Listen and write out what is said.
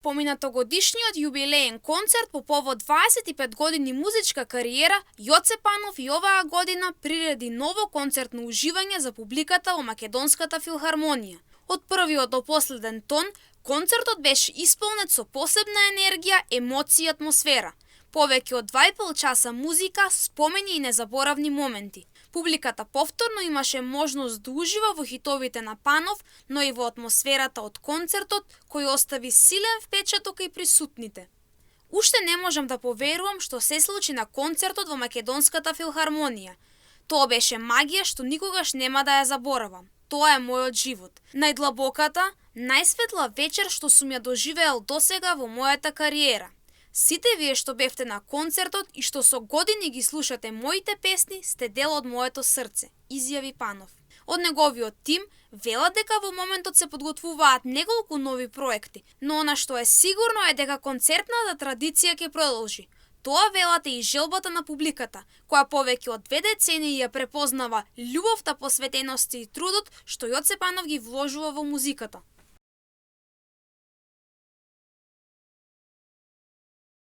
Поминатогодишниот јубилеен концерт по повод 25 години музичка кариера, Јоце Панов и оваа година приреди ново концертно уживање за публиката во Македонската филхармонија. Од првиот до последен тон, концертот беше исполнет со посебна енергија, емоции и атмосфера. Повеќе од 2,5 часа музика, спомени и незаборавни моменти. Публиката повторно имаше можност да ужива во хитовите на Панов, но и во атмосферата од концертот, кој остави силен впечаток и присутните. Уште не можам да поверувам што се случи на концертот во Македонската филхармонија. Тоа беше магија што никогаш нема да ја заборавам. Тоа е мојот живот. Најдлабоката, најсветла вечер што сум ја доживеал досега во мојата кариера. Сите вие што бевте на концертот и што со години ги слушате моите песни, сте дел од моето срце, изјави Панов. Од неговиот тим велат дека во моментот се подготвуваат неколку нови проекти, но она што е сигурно е дека концертната традиција ќе продолжи. Тоа велат и желбата на публиката, која повеќе од 2 децении ја препознава љубовта, посветеноста и трудот што Јоце Панов ги вложува во музиката.